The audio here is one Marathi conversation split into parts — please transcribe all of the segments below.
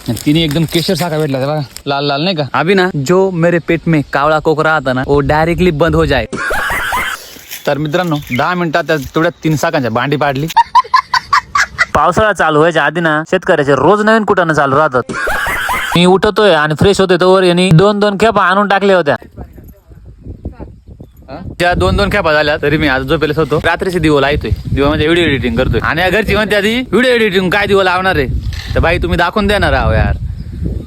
तिने एकदम केशर साखा भेटला बघा, लाल लाल नाही का. अभी ना जो मेरे पेट में कावळा कोकरा आता ना वो डायरेक्टली बंद हो जाए. तर मित्रांनो 10 मिनिटात तेवढ्या 3 साखांच्या भांडी पाडली. पावसाळा चालू व्हायच्या आधी ना शेतकऱ्याचे रोज नवीन कुटाने चालू राहतात. मी उठतोय आणि फ्रेश होतोय तोवर यांनी 2-2 खेपा आणून टाकल्या होत्या. त्या 2-2 खेपा झाल्या तरी मी आज झोपेलेच होतो. रात्रीचे दिवो लावतोय, दिवो म्हणजे व्हिडिओ एडिटिंग करतोय. आणि घरची म्हणते आधी व्हिडिओ एडिटिंग काय दिवो लावणार आहे. तर बाई तुम्ही दाखवून देणार आहो यार.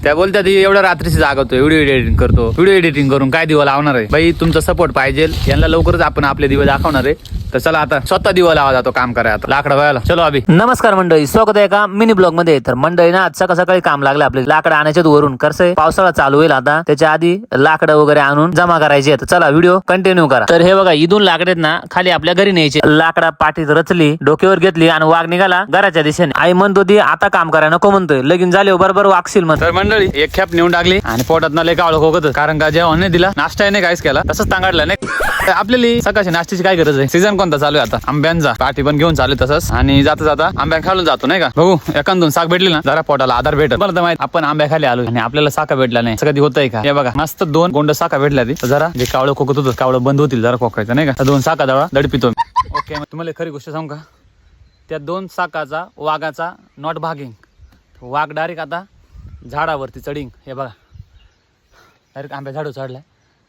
त्या बोलत्या ती एवढ्या रात्रीची जागवतोय, व्हिडिओ एडिटिंग करतो. व्हिडिओ एडिटिंग करून काय दिवा लावणार आहे. बाई तुमचा सपोर्ट पाहिजे. यांना लवकरच आपण आपले दिवे दाखवणार आहे. तर चला आता स्वतः दिवा लावा जातो, काम करा आता लाकडं व्हायला. चलो अभि. नमस्कार मंडळी, स्वागत आहे का मिनी ब्लॉग मध्ये. तर मंडळी ना आज सकाळी काम लागलं आपले लाकडं आणायचे वरून. कसं पावसाळा चालू होईल आता, त्याच्या आधी लाकडं वगैरे आणून जमा करायचे. तर चला व्हिडिओ कंटिन्यू करा. तर हे बघा इथून लाकडेत ना खाली आपल्या घरी न्यायचे. लाकडा पाठीत रचली, डोक्यावर घेतली आणि वाघ निघाला घराच्या दिशेने. आई म्हणत होती आता काम करा नको म्हणतोय, लगीन झाले बरोबर वागशील म्हणत. तर मंडळी एक खेप नेऊन टाकली आणि पोटात ना लय कावळ खोकत. कारण का जेवण नाही दिला, नाश्ता नाही काहीच केला, तसंच तांगाडला नाही. आपल्याला सकाळची नाश्त्याची काय गरज आहे. सीझन कोणता चालू आहे आता आंब्यांचा. पाठी पण घेऊन चालू तसंच. आणि जाता जाता आंब्या खालून जातो नाही का. बघू एखाद 2 साख भेटली ना जरा पोटाला आधार भेटत. मला तर माहित आपण आंब्या खाली आलो आणि आपल्याला साखा भेटला नाही. असं कधी होतंय का. हे बघा मस्त 2 गोंड साखा भेटल्या ती. जरा जे कावळ खोकत होतं कावळ बंद होतील जरा खोकायचं नाही का. 2 साखा दळा दडपितो. ओके तुम्हाला खरी गोष्ट सांगू का. त्या 2 साखाचा वाघाचा नॉट भागिंग. वाघ डायरेक्ट आता झाडावरती चढिंग. हे बघा डायरेक्ट आंब्या झाडू चढलाय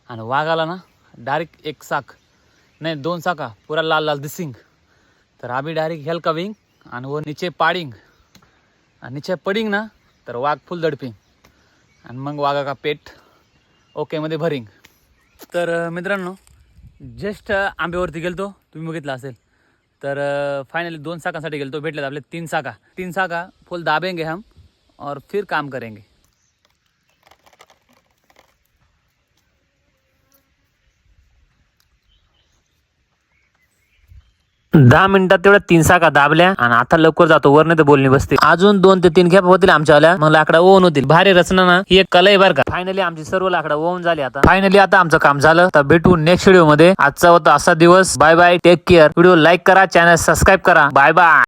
आणि वाघाला ना डायरेक्ट 1 साख नाही 2 साखा पुरा लाल लाल दिसिंग. तर आम्ही डायरेक्ट हेल कविंग आणि वो नीचे पाडिंग आणि नीचे पडिंग ना तर वाघ फुल दडपिंग आणि मग वाघा का पेट ओके मध्ये भरिंग. तर मित्रांनो जस्ट आंब्यावरती गेलतो, तुम्ही बघितलं असेल. तर फायनली 2 साखांसाठी गेलतो, भेटले आपले 3 साखा. 3 साखा फुल दाबेंगे हम और फिर काम करेंगे. दहा मिनिटात तेवढ्या 3 साखा दाबल्या आणि आता लवकर जातो वर नाही तर बोलणी बसते. अजून 2 ते 3 खेपा होतील आमच्यावाल्या, मग लाकडा ओवून होतील. भारी रचना ना ही एक कला आहे बरं का. फायनली आमची सर्व लाकडा ओवून झाली. आता फायनली आता आमचं काम झालं. तर भेटू नेक्स्ट व्हिडिओ मध्ये. आजचा होता असा दिवस. Bye bye, take care. Video like करा, चॅनल सबस्क्राईब करा. Bye bye.